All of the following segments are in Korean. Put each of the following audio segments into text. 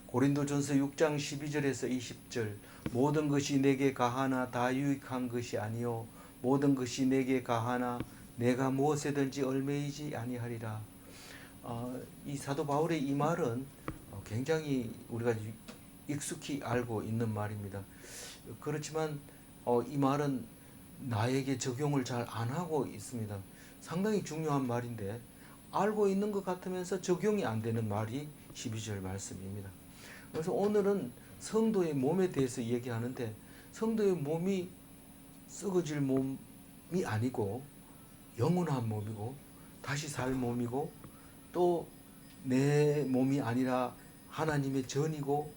고린도전서 6장 12절에서 20절 모든 것이 내게 가하나 다 유익한 것이 아니요 모든 것이 내게 가하나 내가 무엇에든지 얽매이지 아니하리라. 이 사도 바울의 이 말은 굉장히 우리가 익숙히 알고 있는 말입니다. 그렇지만 이 말은 나에게 적용을 잘 안 하고 있습니다. 상당히 중요한 말인데 알고 있는 것 같으면서 적용이 안 되는 말이 12절 말씀입니다. 그래서 오늘은 성도의 몸에 대해서 얘기하는데 성도의 몸이 썩어질 몸이 아니고 영원한 몸이고 다시 살 몸이고 또 내 몸이 아니라 하나님의 전이고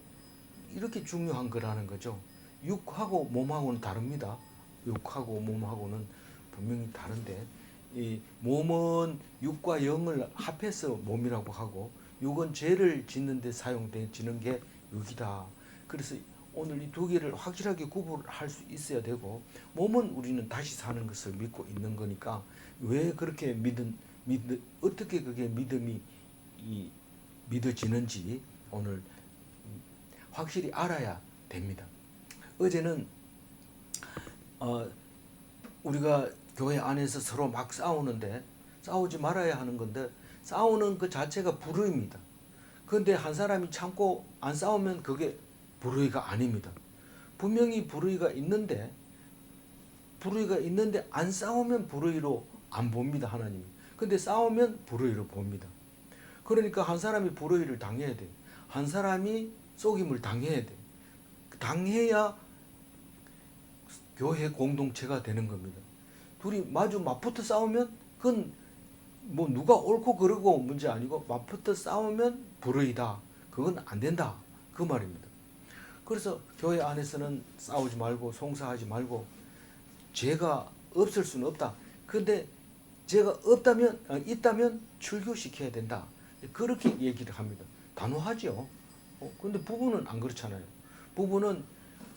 이렇게 중요한 거라는 거죠. 육하고 몸하고는 다릅니다. 육하고 몸하고는 분명히 다른데 이 몸은 육과 영을 합해서 몸이라고 하고 육은 죄를 짓는 데 사용되는 게 육이다. 그래서 오늘 이 두 개를 확실하게 구분할 수 있어야 되고 몸은 우리는 다시 사는 것을 믿고 있는 거니까 왜 그렇게 어떻게 그게 믿음이 믿어지는지 오늘 확실히 알아야 됩니다. 어제는 우리가 교회 안에서 서로 막 싸우는데 싸우지 말아야 하는 건데 싸우는 그 자체가 불의입니다. 그런데 한 사람이 참고 안 싸우면 그게 불의가 아닙니다. 분명히 불의가 있는데 안 싸우면 불의로 안 봅니다. 하나님이. 근데 싸우면 불의로 봅니다. 그러니까 한 사람이 불의를 당해야 돼. 한 사람이 속임을 당해야 돼. 당해야 교회 공동체가 되는 겁니다. 둘이 마주 맞붙어 싸우면 그건 뭐 누가 옳고 그르고 문제 아니고 맞붙어 싸우면 불의다. 그건 안 된다. 그 말입니다. 그래서 교회 안에서는 싸우지 말고 송사하지 말고 죄가 없을 수는 없다. 그런데 죄가 있다면 출교시켜야 된다. 그렇게 얘기를 합니다. 단호하죠. 근데 부부는 안 그렇잖아요. 부부는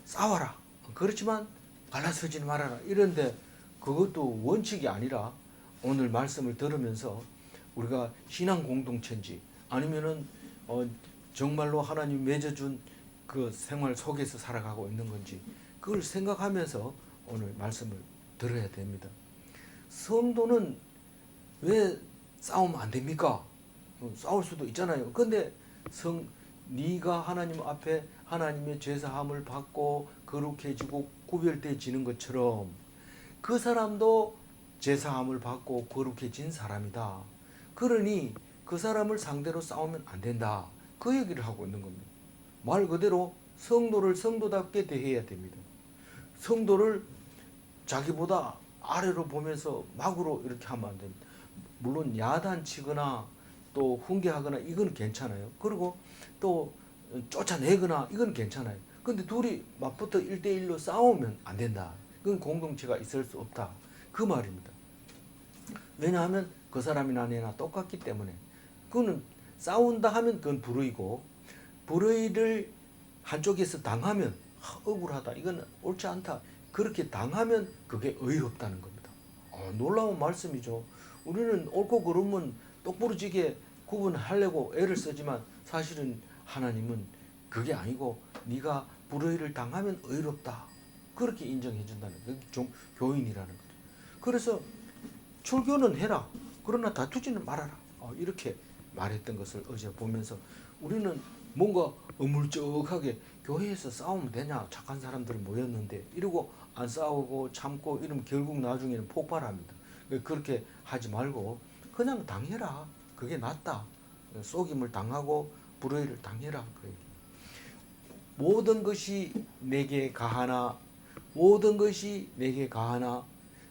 싸워라. 그렇지만 갈라서지 말아라. 이런데 그것도 원칙이 아니라 오늘 말씀을 들으면서 우리가 신앙 공동체인지 아니면은 정말로 하나님 맺어준 그 생활 속에서 살아가고 있는 건지 그걸 생각하면서 오늘 말씀을 들어야 됩니다. 성도는 왜 싸우면 안 됩니까? 싸울 수도 있잖아요. 근데 네가 하나님 앞에 하나님의 죄사함을 받고 거룩해지고 구별되어지는 것처럼 그 사람도 죄사함을 받고 거룩해진 사람이다. 그러니 그 사람을 상대로 싸우면 안 된다. 그 얘기를 하고 있는 겁니다. 말 그대로 성도를 성도답게 대해야 됩니다. 성도를 자기보다 아래로 보면서 막으로 이렇게 하면 안 됩니다. 물론 야단치거나 또 훈계하거나 이건 괜찮아요. 그리고 또 쫓아내거나 이건 괜찮아요. 근데 둘이 맞붙어 1대1로 싸우면 안 된다. 그건 공동체가 있을 수 없다. 그 말입니다. 왜냐하면 그 사람이나 내나 똑같기 때문에. 그거는 싸운다 하면 그건 불의고 불의를 한쪽에서 당하면 억울하다. 이건 옳지 않다. 그렇게 당하면 그게 의롭다는 겁니다. 놀라운 말씀이죠. 우리는 옳고 그름은 똑부러지게 구분하려고 애를 쓰지만 사실은 하나님은 그게 아니고 네가 불의를 당하면 의롭다. 그렇게 인정해 준다는 거예요. 교인이라는 거죠. 그래서 출교는 해라. 그러나 다투지는 말아라. 이렇게 말했던 것을 어제 보면서 우리는 뭔가 어물쩍하게 교회에서 싸우면 되냐. 착한 사람들이 모였는데 이러고 안 싸우고 참고 이러면 결국 나중에는 폭발합니다. 그렇게 하지 말고 그냥 당해라. 그게 낫다. 속임을 당하고 불의를 당해라. 그 얘기. 모든 것이 내게 가하나 모든 것이 내게 가하나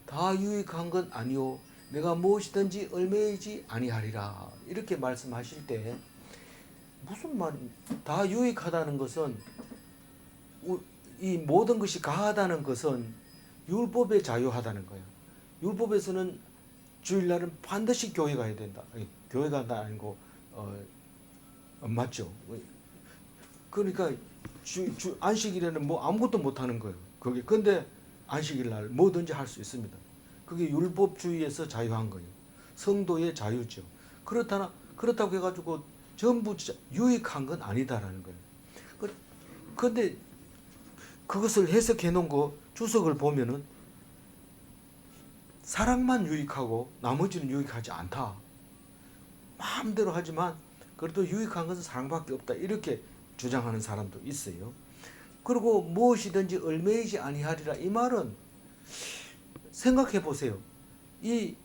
다 유익한 건 아니요 내가 무엇이든지 얽매이지 아니하리라. 이렇게 말씀하실 때 무슨 다 유익하다는 것은 이 모든 것이 가하다는 것은 율법에 자유하다는 거예요. 율법에서는 주일날은 반드시 교회 가야 된다. 교회가 아니고 맞죠. 그러니까 안식일에는 뭐 아무것도 못 하는 거예요. 그게 근데 안식일 날 뭐든지 할 수 있습니다. 그게 율법주의에서 자유한 거예요. 성도의 자유죠. 그렇다고 해가지고 전부 유익한 건 아니다라는 거예요. 근데 그것을 해석해 놓은 거 주석을 보면은 사랑만 유익하고 나머지는 유익하지 않다. 마음대로 하지만 그래도 유익한 것은 사랑밖에 없다. 이렇게 주장하는 사람도 있어요. 그리고 무엇이든지 얽매이지 아니하리라. 이 말은 생각해 보세요. 이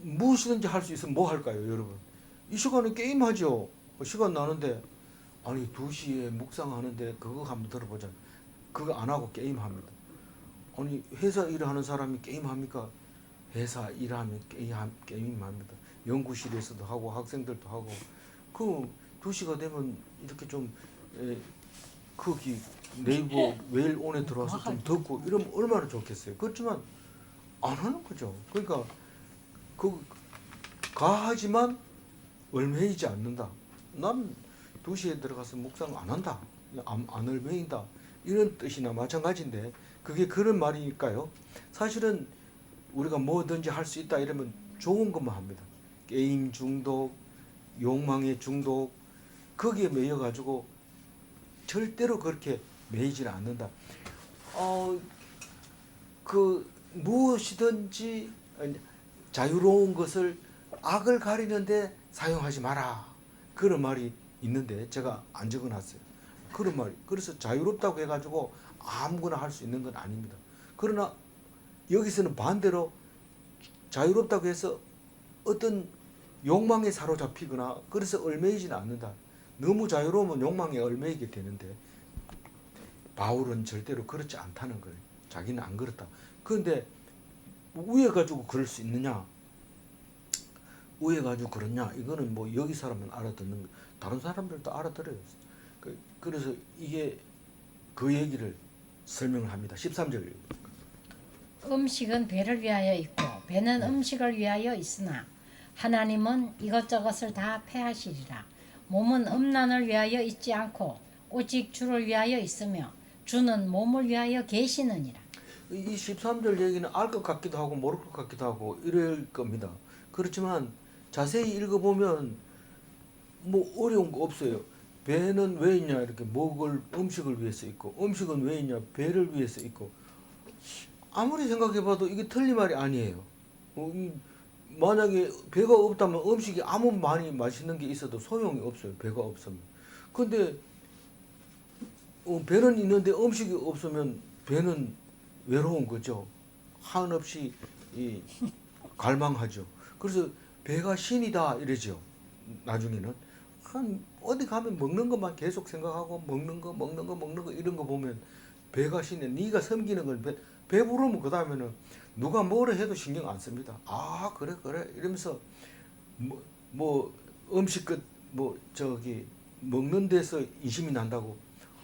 무엇이든지 할 수 있으면 뭐 할까요, 여러분? 이 시간에 게임하죠. 시간 나는데 아니 2시에 묵상하는데 그거 한번 들어보자. 그거 안 하고 게임합니다. 아니 회사 일하는 사람이 게임합니까? 회사 일하면 게임합니다. 연구실에서도 하고 학생들도 하고. 그 2시가 되면 이렇게 좀 거기 네이버 웨일온에 들어와서 좀 듣고 이러면 얼마나 좋겠어요. 그렇지만 안 하는 거죠. 그러니까 가하지만 얽매이지 않는다. 난 2시에 들어가서 묵상 안 한다. 안 얽매인다. 이런 뜻이나 마찬가지인데 그게 그런 말이니까요. 사실은 우리가 뭐든지 할 수 있다 이러면 좋은 것만 합니다. 게임 중독, 욕망의 중독, 거기에 매여가지고 절대로 그렇게 매이지는 않는다. 무엇이든지 자유로운 것을 악을 가리는데 사용하지 마라. 그런 말이 있는데 제가 안 적어놨어요. 그런 말이. 그래서 자유롭다고 해가지고 아무거나 할 수 있는 건 아닙니다. 그러나 여기서는 반대로 자유롭다고 해서 어떤 욕망에 사로잡히거나 그래서 얽매이지는 않는다. 너무 자유로우면 욕망에 얽매이게 되는데 바울은 절대로 그렇지 않다는 거예요. 자기는 안 그렇다. 그런데 우애 가지고 그럴 수 있느냐? 우애 가지고 그렇냐? 이거는 뭐 여기 사람은 알아듣는 거, 다른 사람들도 알아들어요. 그래서 이게 그 얘기를 설명을 합니다. 13절. 음식은 배를 위하여 있고 배는 음식을 위하여 있으나 하나님은 이것저것을 다 패하시리라. 몸은 음란을 위하여 있지 않고 오직 주를 위하여 있으며 주는 몸을 위하여 계시느니라. 이 13절 얘기는 알 것 같기도 하고 모를 것 같기도 하고 이럴 겁니다. 그렇지만 자세히 읽어보면 뭐 어려운 거 없어요. 배는 왜 있냐? 이렇게 먹을 음식을 위해서 있고, 음식은 왜 있냐? 배를 위해서 있고. 아무리 생각해봐도 이게 틀린 말이 아니에요. 만약에 배가 없다면 음식이 아무 많이 맛있는 게 있어도 소용이 없어요. 배가 없으면. 근데 배는 있는데 음식이 없으면 배는 외로운 거죠. 한없이 갈망하죠. 그래서 배가 신이다 이러죠. 나중에는 어디 가면 먹는 것만 계속 생각하고 먹는 거 이런 거 보면 배가 신이. 네가 섬기는 건 배부르면 그 다음에는 누가 뭐를 해도 신경 안 씁니다. 아 그래 이러면서 뭐 음식 먹는 데서 인심이 난다고.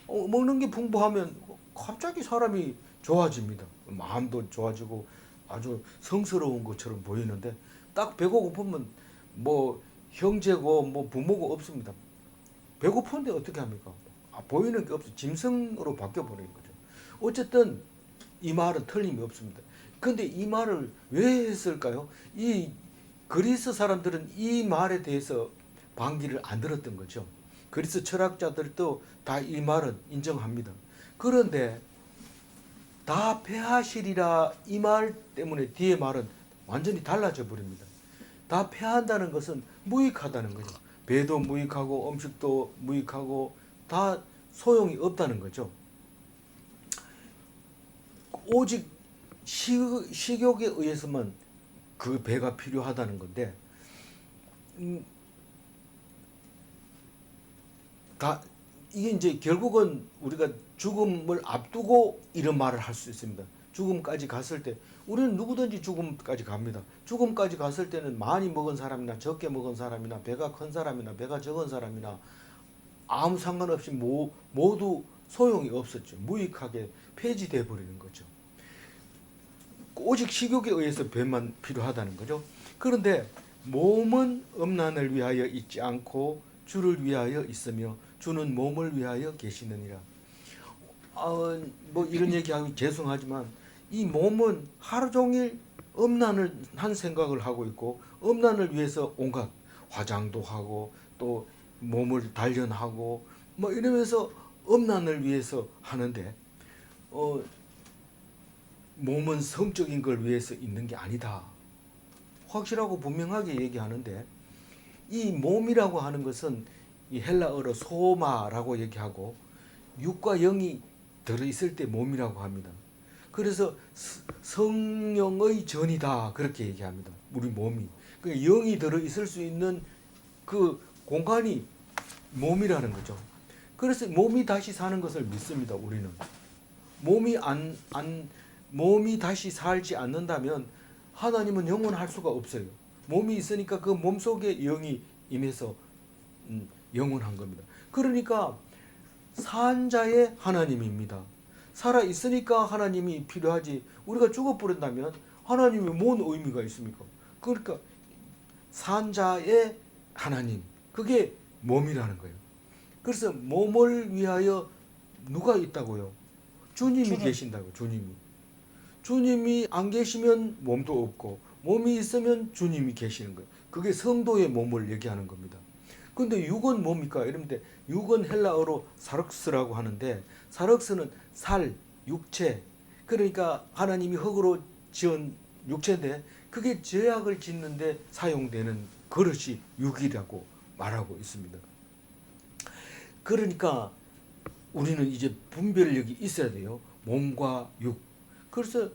먹는 게 풍부하면 갑자기 사람이 좋아집니다. 마음도 좋아지고 아주 성스러운 것처럼 보이는데 딱 배가 고프면 뭐 형제고 뭐 부모고 없습니다. 배고픈데 어떻게 합니까? 보이는 게 없어. 짐승으로 바뀌어 버리는 거죠. 어쨌든 이 말은 틀림이 없습니다. 근데 이 말을 왜 했을까요? 이 그리스 사람들은 이 말에 대해서 반기를 안 들었던 거죠. 그리스 철학자들도 다 이 말은 인정합니다. 그런데 다 패하시리라 이 말 때문에 뒤에 말은 완전히 달라져 버립니다. 다 패한다는 것은 무익하다는 거죠. 배도 무익하고 음식도 무익하고 다 소용이 없다는 거죠. 오직 식욕에 의해서만 그 배가 필요하다는 건데 이게 이제 결국은 우리가 죽음을 앞두고 이런 말을 할 수 있습니다. 죽음까지 갔을 때 우리는 누구든지 죽음까지 갑니다. 죽음까지 갔을 때는 많이 먹은 사람이나 적게 먹은 사람이나 배가 큰 사람이나 배가 적은 사람이나 아무 상관없이 모두 소용이 없었죠. 무익하게 폐지돼 버리는 거죠. 오직 식욕에 의해서 배만 필요하다는 거죠. 그런데 몸은 음란을 위하여 있지 않고 주를 위하여 있으며 주는 몸을 위하여 계시느니라. 뭐 이런 얘기하기 죄송하지만 이 몸은 하루 종일 음란을 한 생각을 하고 있고 음란을 위해서 온갖 화장도 하고 또 몸을 단련하고 뭐 이러면서 음란을 위해서 하는데 몸은 성적인 걸 위해서 있는 게 아니다. 확실하고 분명하게 얘기하는데 이 몸이라고 하는 것은 이 헬라어로 소마라고 얘기하고 육과 영이 들어있을 때 몸이라고 합니다. 그래서 성령의 전이다 그렇게 얘기합니다. 우리 몸이. 그러니까 영이 들어있을 수 있는 그 공간이 몸이라는 거죠. 그래서 몸이 다시 사는 것을 믿습니다. 우리는 몸이 다시 살지 않는다면 하나님은 영원할 수가 없어요. 몸이 있으니까 그 몸 속에 영이 임해서 영원한 겁니다. 그러니까 산 자의 하나님입니다. 살아 있으니까 하나님이 필요하지. 우리가 죽어버린다면 하나님이 뭔 의미가 있습니까? 그러니까 산 자의 하나님, 그게 몸이라는 거예요. 그래서 몸을 위하여 누가 있다고요? 주님이 계신다고. 주님이 안 계시면 몸도 없고 몸이 있으면 주님이 계시는 거예요. 그게 성도의 몸을 얘기하는 겁니다. 근데 육은 뭡니까? 이러면 육은 헬라어로 사륵스라고 하는데 사륵스는 살, 육체. 그러니까 하나님이 흙으로 지은 육체인데 그게 죄악을 짓는데 사용되는 그릇이 육이라고 말하고 있습니다. 그러니까 우리는 이제 분별력이 있어야 돼요. 몸과 육. 그래서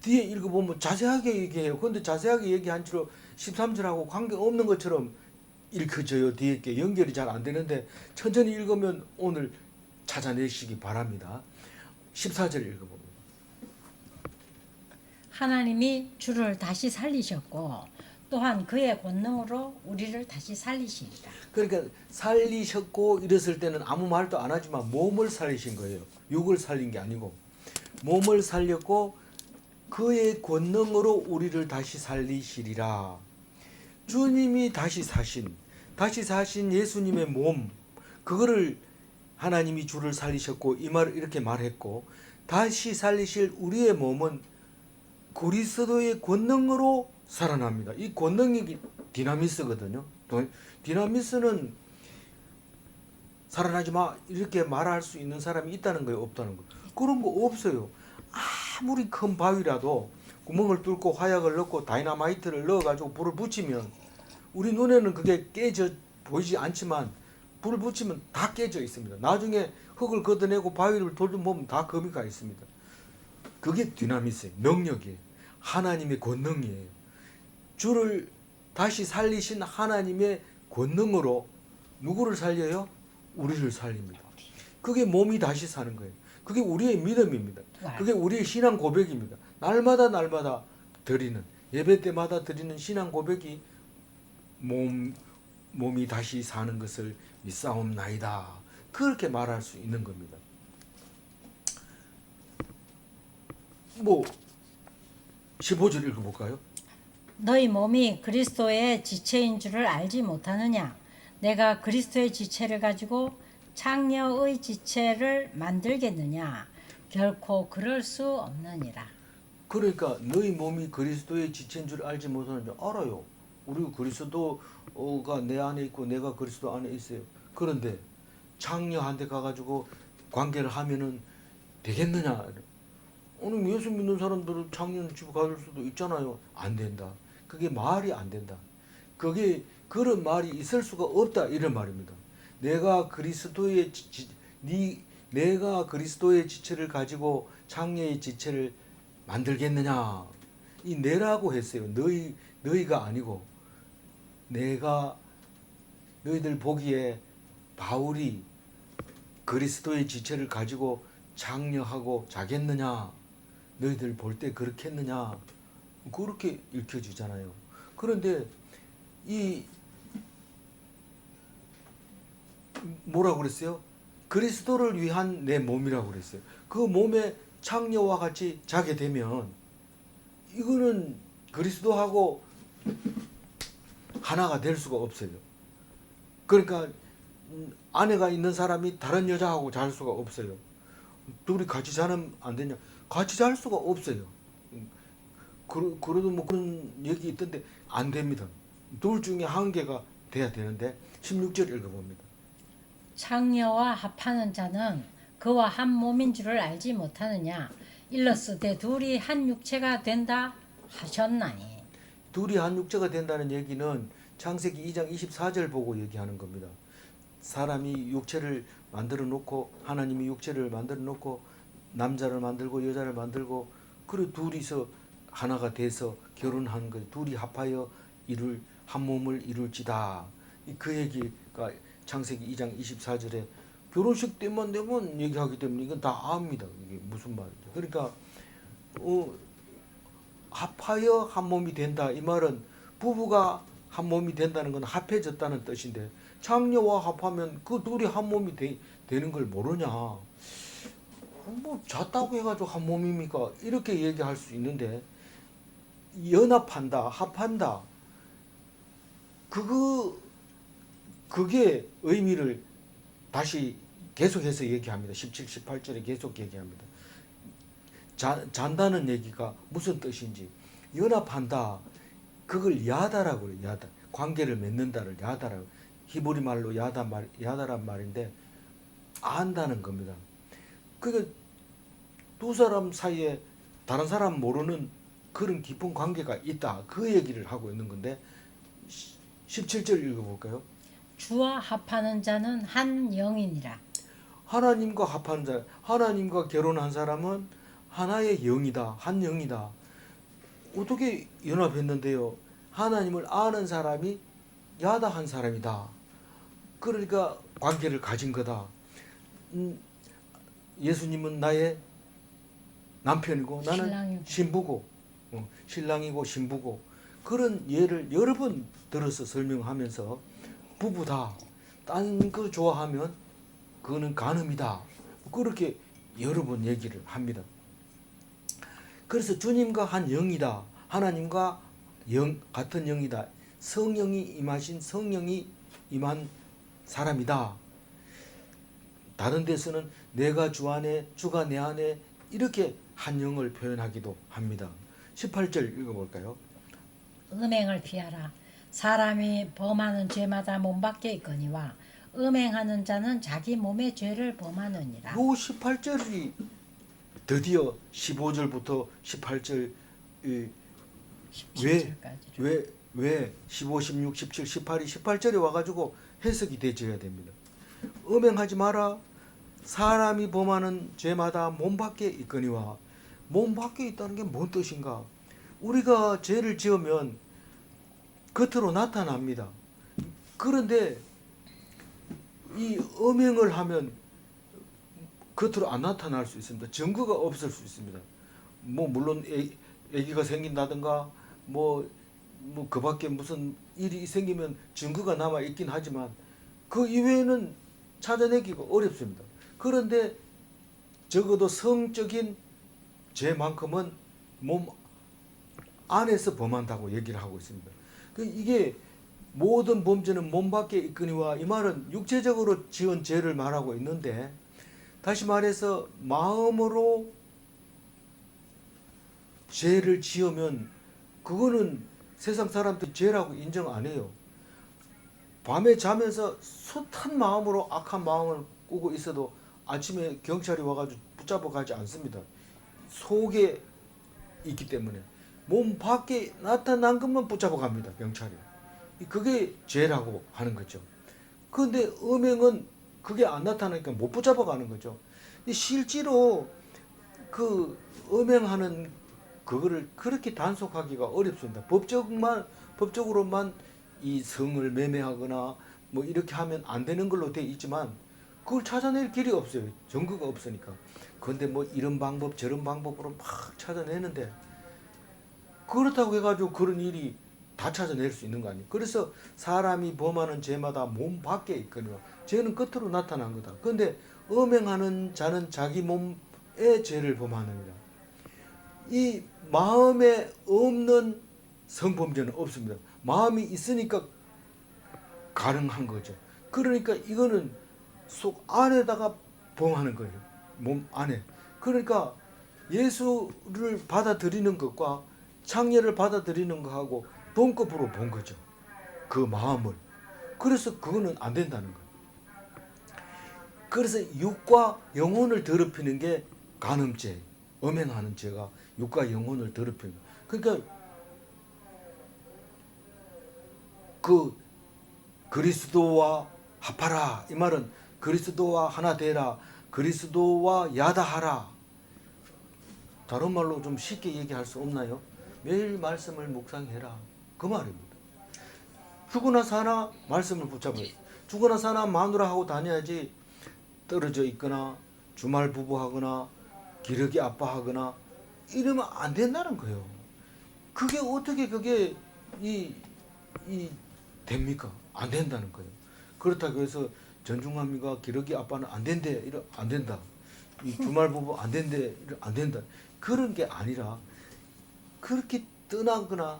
뒤에 읽어보면 자세하게 얘기해요. 그런데 자세하게 얘기한 채로 13절하고 관계없는 것처럼 읽혀져요. 뒤에 게 연결이 잘 안 되는데 천천히 읽으면 오늘 찾아내시기 바랍니다. 14절 읽어봅니다. 하나님이 주를 다시 살리셨고 또한 그의 권능으로 우리를 다시 살리시리라. 그러니까 살리셨고 이랬을 때는 아무 말도 안 하지만 몸을 살리신 거예요. 육을 살린 게 아니고 몸을 살렸고 그의 권능으로 우리를 다시 살리시리라. 주님이 다시 사신 예수님의 몸, 그거를 하나님이 주를 살리셨고 이 말을 이렇게 말했고 다시 살리실 우리의 몸은 그리스도의 권능으로 살아납니다. 이 권능이 디나미스거든요. 디나미스는 살아나지 마 이렇게 말할 수 있는 사람이 있다는 거예요, 없다는 거예요? 그런 거 없어요. 아무리 큰 바위라도 구멍을 뚫고 화약을 넣고 다이나마이트를 넣어가지고 불을 붙이면 우리 눈에는 그게 깨져 보이지 않지만 불을 붙이면 다 깨져 있습니다. 나중에 흙을 걷어내고 바위를 돌려보면 다 거미가 있습니다. 그게 디나미스예요. 능력이에요. 하나님의 권능이에요. 주를 다시 살리신 하나님의 권능으로 누구를 살려요? 우리를 살립니다. 그게 몸이 다시 사는 거예요. 그게 우리의 믿음입니다. 그게 우리의 신앙 고백입니다. 날마다 드리는 예배 때마다 드리는 신앙 고백이 몸이 다시 사는 것을 믿사옵나이다. 그렇게 말할 수 있는 겁니다. 15절 읽어볼까요? 너희 몸이 그리스도의 지체인 줄을 알지 못하느냐? 내가 그리스도의 지체를 가지고 창녀의 지체를 만들겠느냐? 결코 그럴 수 없느니라. 그러니까 너희 몸이 그리스도의 지체인 줄 알지 못하는지 알아요. 우리 그리스도가 내 안에 있고 내가 그리스도 안에 있어요. 그런데 창녀한테 가가지고 관계를 하면은 되겠느냐? 오늘 예수 믿는 사람들은 창녀는 집에 갈 수도 있잖아요. 안 된다. 그게 말이 안 된다. 그게 그런 말이 있을 수가 없다 이런 말입니다. 내가 그리스도의 지체를 가지고 창녀의 지체를 만들겠느냐? 이 내라고 했어요. 너희가 아니고 너희들 보기에 바울이 그리스도의 지체를 가지고 창녀하고 자겠느냐? 너희들 볼 때 그렇겠느냐? 그렇게 읽혀지잖아요. 그런데 이 뭐라고 그랬어요? 그리스도를 위한 내 몸이라고 그랬어요. 그 몸에 창녀와 같이 자게 되면 이거는 그리스도하고 하나가 될 수가 없어요. 그러니까 아내가 있는 사람이 다른 여자하고 잘 수가 없어요. 둘이 같이 자면 안 되냐? 같이 잘 수가 없어요. 그래도 뭐 그런 얘기 있던데 안 됩니다. 둘 중에 한 개가 돼야 되는데 16절 읽어봅니다. 창녀와 합하는 자는 그와 한 몸인 줄을 알지 못하느냐. 일러스되 둘이 한 육체가 된다 하셨나니. 둘이 한 육체가 된다는 얘기는 창세기 2장 24절 보고 얘기하는 겁니다. 사람이 육체를 만들어 놓고 하나님이 육체를 만들어 놓고 남자를 만들고 여자를 만들고 그리고 둘이서 하나가 돼서 결혼한 거예요. 둘이 합하여 이룰 한 몸을 이룰지다. 그 얘기가 창세기 2장 24절에 결혼식 때만 되면 얘기하기 때문에 이건 다 압니다. 이게 무슨 말이죠. 그러니까 합하여 한 몸이 된다. 이 말은 부부가 한 몸이 된다는 건 합해졌다는 뜻인데 창녀와 합하면 그 둘이 한 몸이 되는 걸 모르냐. 뭐 잤다고 해가지고 한 몸입니까? 이렇게 얘기할 수 있는데 연합한다, 합한다. 그게 의미를 다시 계속해서 얘기합니다. 17, 18절에 계속 얘기합니다. 잔다는 얘기가 무슨 뜻인지 연합한다. 그걸 야다라고 해요. 야다. 관계를 맺는다를 야다라고. 히브리 말로 야다란 말인데 안다는 겁니다. 그게 두 사람 사이에 다른 사람 모르는 그런 깊은 관계가 있다. 그 얘기를 하고 있는 건데 17절 읽어볼까요? 주와 합하는 자는 한 영이니라. 하나님과 합한 자, 하나님과 결혼한 사람은 하나의 영이다. 한 영이다. 어떻게 연합했는데요? 하나님을 아는 사람이 야다한 사람이다. 그러니까 관계를 가진 거다. 예수님은 나의 남편이고 나는 신부고 신랑이고 신부고 그런 예를 여러 번 들어서 설명하면서 부부다. 딴 거 좋아하면 그거는 간음이다. 그렇게 여러 번 얘기를 합니다. 그래서 주님과 한 영이다. 하나님과 같은 영이다. 성령이 임하신 성령이 임한 사람이다. 다른 데서는 내가 주 안에 주가 내 안에 이렇게 한 영을 표현하기도 합니다. 18절 읽어볼까요? 음행을 피하라. 사람이 범하는 죄마다 몸밖에 있거니와 음행하는 자는 자기 몸의 죄를 범하느니라. 요 18절이 드디어 15절부터 18절 왜 15, 16, 17, 18이 18절에 와가지고 해석이 되어야 됩니다. 음행하지 마라. 사람이 범하는 죄마다 몸 밖에 있거니와. 몸 밖에 있다는 게 뭔 뜻인가? 우리가 죄를 지으면 겉으로 나타납니다. 그런데 이 음행을 하면 겉으로 안 나타날 수 있습니다. 증거가 없을 수 있습니다. 뭐 물론 아기가 생긴다든가 그 밖에 무슨 일이 생기면 증거가 남아 있긴 하지만 그 이외에는 찾아내기가 어렵습니다. 그런데 적어도 성적인 죄만큼은 몸 안에서 범한다고 얘기를 하고 있습니다. 이게 모든 범죄는 몸 밖에 있거니와 이 말은 육체적으로 지은 죄를 말하고 있는데 다시 말해서 마음으로 죄를 지으면 그거는 세상 사람들이 죄라고 인정 안 해요. 밤에 자면서 숱한 마음으로 악한 마음을 꾸고 있어도 아침에 경찰이 와가지고 붙잡아 가지 않습니다. 속에 있기 때문에 몸 밖에 나타난 것만 붙잡아 갑니다. 경찰이. 그게 죄라고 하는 거죠. 그런데 음행은 그게 안 나타나니까 못 붙잡아 가는 거죠. 실제로 그 음행하는 그거를 그렇게 단속하기가 어렵습니다. 법적으로만 이 성을 매매하거나 뭐 이렇게 하면 안 되는 걸로 돼 있지만 그걸 찾아낼 길이 없어요. 증거가 없으니까. 그런데 뭐 이런 방법 저런 방법으로 막 찾아내는데 그렇다고 해가지고 그런 일이 다 찾아낼 수 있는 거 아니에요. 그래서 사람이 범하는 죄마다 몸 밖에 있거든요. 죄는 겉으로 나타난 거다. 그런데 음행하는 자는 자기 몸의 죄를 범하느니라. 이 마음에 없는 성범죄는 없습니다. 마음이 있으니까 가능한 거죠. 그러니까 이거는 속 안에다가 범하는 거예요. 몸 안에. 그러니까 예수를 받아들이는 것과 창녀를 받아들이는 것하고 동급으로 본 거죠. 그 마음을. 그래서 그거는 안 된다는 거예요. 그래서 육과 영혼을 더럽히는 게 간음죄, 음행하는 죄가 육과 영혼을 더럽히는 거예요. 그러니까 그 그리스도와 합하라 이 말은 그리스도와 하나 되라, 그리스도와 야다하라. 다른 말로 좀 쉽게 얘기할 수 없나요? 매일 말씀을 묵상해라 그 말입니다. 죽으나 사나 말씀을 붙잡아야 돼. 죽으나 사나 마누라 하고 다녀야지 떨어져 있거나 주말 부부하거나 기러기 아빠하거나 이러면 안 된다는 거예요. 그게 어떻게 그게 이 됩니까? 안 된다는 거예요. 그렇다고 해서 전중함이가 기러기 아빠는 안 된대, 이러 안 된다. 이 주말 부부 안 된대, 이러 안 된다. 그런 게 아니라 그렇게 떠나거나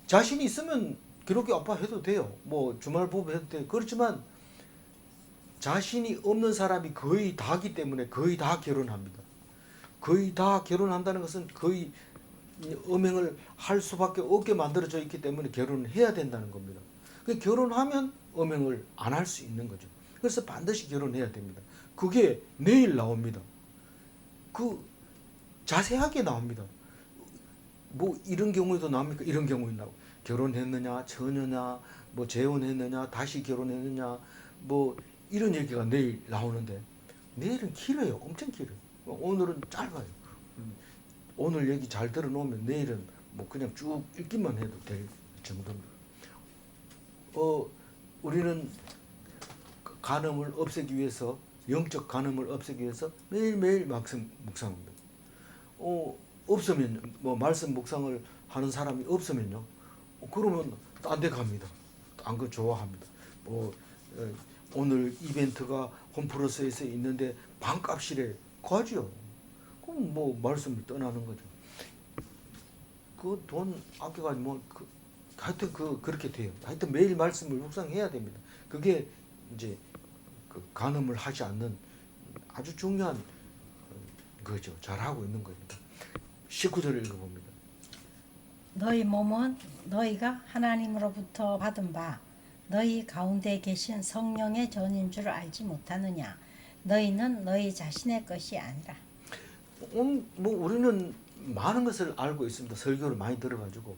자신이 있으면 기러기 아빠 해도 돼요. 뭐 주말 부부 해도 돼요. 그렇지만 자신이 없는 사람이 거의 다기 때문에 거의 다 결혼합니다. 거의 다 결혼한다는 것은 거의 음행을 할 수밖에 없게 만들어져 있기 때문에 결혼을 해야 된다는 겁니다. 결혼하면 음행을 안 할 수 있는 거죠. 그래서 반드시 결혼해야 됩니다. 그게 내일 나옵니다. 그 자세하게 나옵니다. 뭐 이런 경우에도 나옵니까? 이런 경우에 나오고 결혼했느냐, 처녀냐, 뭐 재혼했느냐, 다시 결혼했느냐, 뭐 이런 얘기가 내일 나오는데 내일은 길어요. 엄청 길어요. 오늘은 짧아요. 오늘 얘기 잘 들어놓으면 내일은 뭐 그냥 쭉 읽기만 해도 될 정도입니다. 우리는 간음을 없애기 위해서, 영적 간음을 없애기 위해서 매일매일 말씀 묵상합니다. 없으면 뭐 말씀 묵상을 하는 사람이 없으면요, 그러면 딴 데 갑니다. 딴 거 좋아합니다. 오늘 이벤트가 홈플러스에서 있는데 반값이래 가죠. 그럼 뭐 말씀을 떠나는 거죠. 그 돈 아껴가지고 하여튼 그렇게 돼요. 하여튼 매일 말씀을 묵상해야 됩니다. 그게 이제 그 간음을 하지 않는 아주 중요한 거죠. 잘하고 있는 겁니다. 19절을 읽어봅니다. 너희 몸은 너희가 하나님으로부터 받은 바 너희 가운데 계신 성령의 전인 줄 알지 못하느냐. 너희는 너희 자신의 것이 아니라. 뭐 우리는 많은 것을 알고 있습니다. 설교를 많이 들어가지고.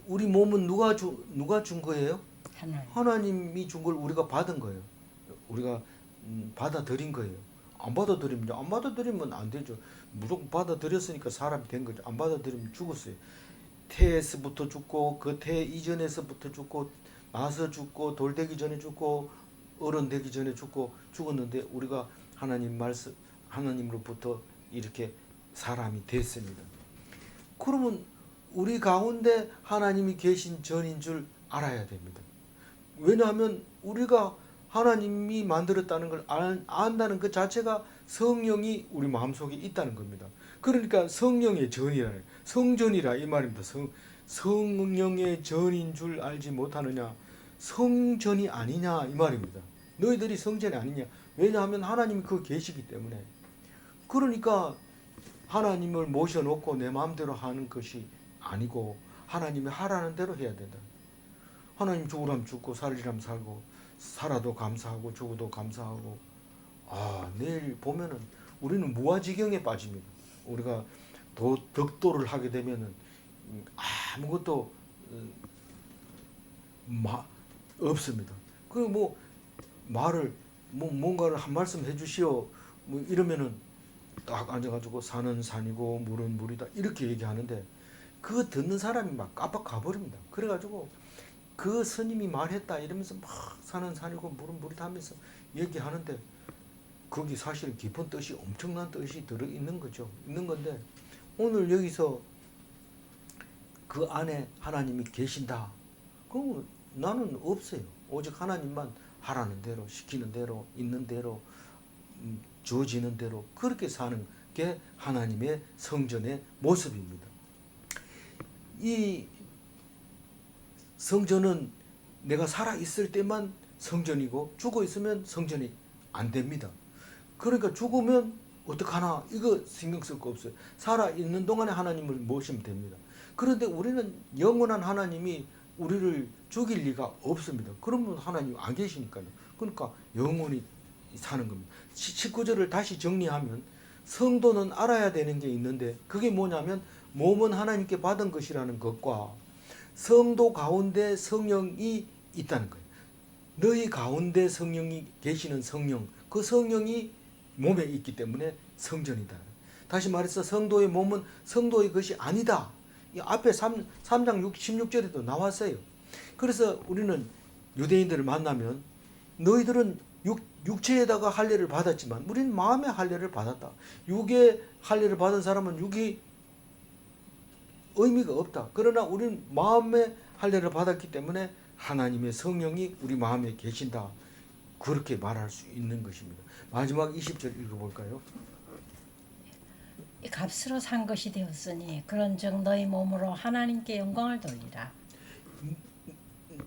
우리 몸은 누가 준 거예요? 하나님이 준 걸 우리가 받은 거예요. 우리가 받아들인 거예요. 안 받아들이면 안 되죠. 무조건 받아들였으니까 사람이 된 거죠. 안 받아들이면 죽었어요. 태에서부터 죽고 그 태 이전에서부터 죽고 나서 죽고 돌 되기 전에 죽고 어른 되기 전에 죽었는데 우리가 하나님으로부터 이렇게 사람이 됐습니다. 그러면 우리 가운데 하나님이 계신 전인 줄 알아야 됩니다. 왜냐하면 우리가 하나님이 만들었다는 걸 안다는 그 자체가 성령이 우리 마음속에 있다는 겁니다. 그러니까 성령의 전이라, 성전이라 이 말입니다. 성령의 전인 줄 알지 못하느냐, 성전이 아니냐 이 말입니다. 너희들이 성전이 아니냐. 왜냐하면 하나님이 그 계시기 때문에. 그러니까 하나님을 모셔놓고 내 마음대로 하는 것이 아니고 하나님이 하라는 대로 해야 된다. 하나님 죽으라면 죽고 살리라면 살고 살아도 감사하고 죽어도 감사하고. 내일 보면은 우리는 무아지경에 빠집니다. 우리가 덕도를 하게 되면은 아무것도 없습니다. 그리고 뭔가를 한 말씀 해주시오 이러면은 딱 앉아가지고 산은 산이고 물은 물이다 이렇게 얘기하는데 그거 듣는 사람이 막 깜빡 가버립니다. 그래가지고 그 스님이 말했다 이러면서 막 산은 산이고 물은 물이다 하면서 얘기하는데 거기 사실 깊은 뜻이, 엄청난 뜻이 들어있는 거죠. 있는 건데 오늘 여기서 그 안에 하나님이 계신다. 그럼 나는 없어요. 오직 하나님만 하라는 대로, 시키는 대로, 있는 대로, 주어지는 대로 그렇게 사는 게 하나님의 성전의 모습입니다. 이 성전은 내가 살아있을 때만 성전이고 죽어 있으면 성전이 안 됩니다. 그러니까 죽으면 어떡하나 이거 신경 쓸 거 없어요. 살아있는 동안에 하나님을 모시면 됩니다. 그런데 우리는 영원한 하나님이 우리를 죽일 리가 없습니다. 그러면 하나님 안 계시니까요. 그러니까 영원히 사는 겁니다. 19절을 다시 정리하면 성도는 알아야 되는 게 있는데 그게 뭐냐면 몸은 하나님께 받은 것이라는 것과 성도 가운데 성령이 있다는 거예요. 너희 가운데 성령이 계시는 성령, 그 성령이 몸에 있기 때문에 성전이다. 다시 말해서 성도의 몸은 성도의 것이 아니다. 이 앞에 3장 16절에도 나왔어요. 그래서 우리는 유대인들을 만나면 너희들은 육체에다가 할례를 받았지만 우리는 마음의 할례를 받았다. 육의 할례를 받은 사람은 육이 의미가 없다. 그러나 우리는 마음의 할례를 받았기 때문에 하나님의 성령이 우리 마음에 계신다. 그렇게 말할 수 있는 것입니다. 마지막 20절 읽어볼까요? 이 값으로 산 것이 되었으니 그런즉 너희 몸으로 하나님께 영광을 돌리라.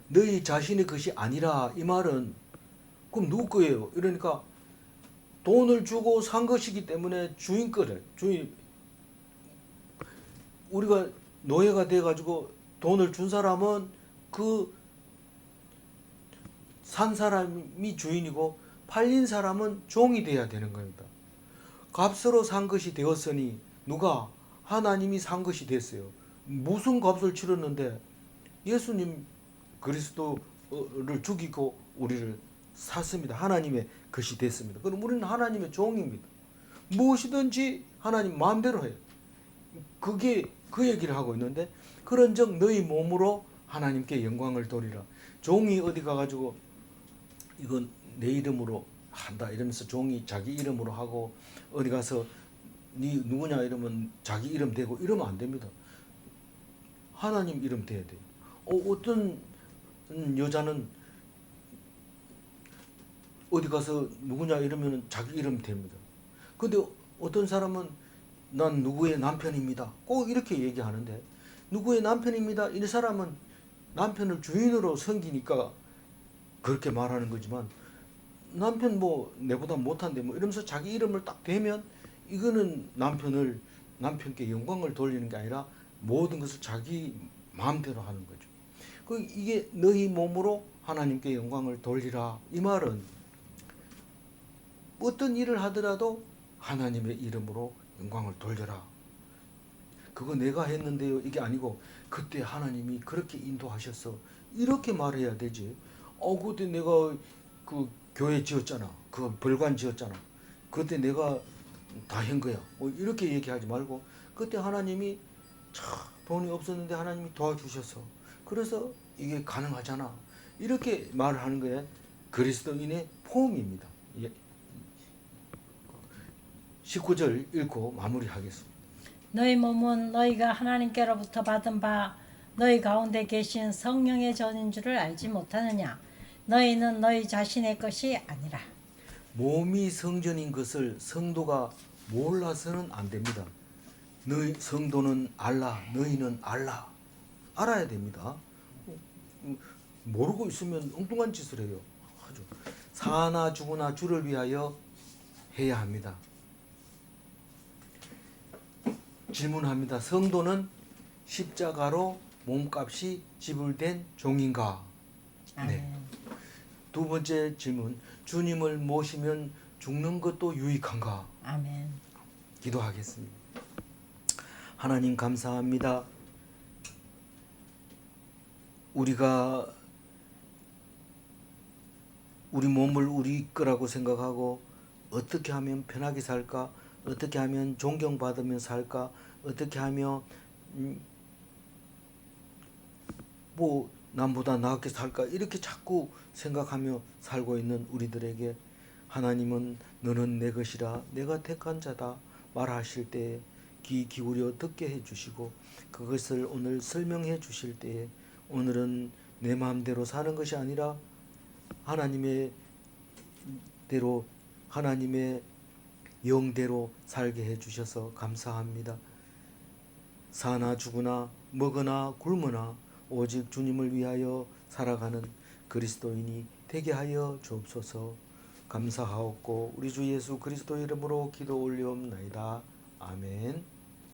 너희 자신의 것이 아니라 이 말은 그럼 누구 거예요? 이러니까 돈을 주고 산 것이기 때문에 주인 거래. 주인 우리가 노예가 돼 가지고 돈을 준 사람은 그 산 사람이 주인이고 팔린 사람은 종이 돼야 되는 겁니다. 값으로 산 것이 되었으니 누가? 하나님이 산 것이 됐어요. 무슨 값을 치렀는데 예수님 그리스도를 죽이고 우리를 샀습니다. 하나님의 것이 됐습니다. 그럼 우리는 하나님의 종입니다. 무엇이든지 하나님 마음대로 해요. 그게 그 얘기를 하고 있는데 그런즉 너희 몸으로 하나님께 영광을 돌리라. 종이 어디 가가지고 이건 내 이름으로 한다 이러면서 종이 자기 이름으로 하고 어디 가서 네 누구냐 이러면 자기 이름 대고 이러면 안 됩니다. 하나님 이름 대야 돼요. 어떤 여자는 어디 가서 누구냐 이러면 자기 이름 됩니다. 근데 어떤 사람은 난 누구의 남편입니다. 꼭 이렇게 얘기하는데 누구의 남편입니다. 이 사람은 남편을 주인으로 섬기니까 그렇게 말하는 거지만 남편 뭐 내보다 못한데 뭐 이러면서 자기 이름을 딱 대면 이거는 남편께 영광을 돌리는 게 아니라 모든 것을 자기 마음대로 하는 거죠. 이게 너희 몸으로 하나님께 영광을 돌리라. 이 말은 어떤 일을 하더라도 하나님의 이름으로 영광을 돌려라. 그거 내가 했는데요. 이게 아니고 그때 하나님이 그렇게 인도하셨어. 이렇게 말해야 되지. 그때 내가 그 교회 지었잖아. 그 벌관 지었잖아. 그때 내가 다 한 거야. 이렇게 얘기하지 말고 그때 하나님이 돈이 없었는데 하나님이 도와주셨어. 그래서 이게 가능하잖아. 이렇게 말을 하는 거에 그리스도인의 포옹입니다. 19절 읽고 마무리하겠습니다. 너희 몸은 너희가 하나님께로부터 받은 바 너희 가운데 계신 성령의 전인 줄을 알지 못하느냐. 너희는 너희 자신의 것이 아니라. 몸이 성전인 것을 성도가 몰라서는 안 됩니다. 너희 성도는 알라, 너희는 알라. 알아야 됩니다. 모르고 있으면 엉뚱한 짓을 해요. 아주 사나 죽으나 주를 위하여 해야 합니다. 질문합니다. 성도는 십자가로 몸값이 지불된 종인가? 네. 두 번째 질문. 주님을 모시면 죽는 것도 유익한가? 아멘. 기도하겠습니다. 하나님 감사합니다. 우리가 우리 몸을 우리 거라고 생각하고 어떻게 하면 편하게 살까? 어떻게 하면 존경받으며 살까? 어떻게 하면 뭐 남보다 나게 살까? 이렇게 자꾸 생각하며 살고 있는 우리들에게 하나님은 너는 내 것이라 내가 택한 자다 말하실 때에 귀 기울여 듣게 해주시고 그것을 오늘 설명해 주실 때에 오늘은 내 마음대로 사는 것이 아니라 하나님의 대로 하나님의 영대로 살게 해주셔서 감사합니다. 사나 죽으나 먹으나 굶으나 오직 주님을 위하여 살아가는 그리스도인이 되게 하여 주옵소서. 감사하옵고 우리 주 예수 그리스도 이름으로 기도 올리옵나이다. 아멘.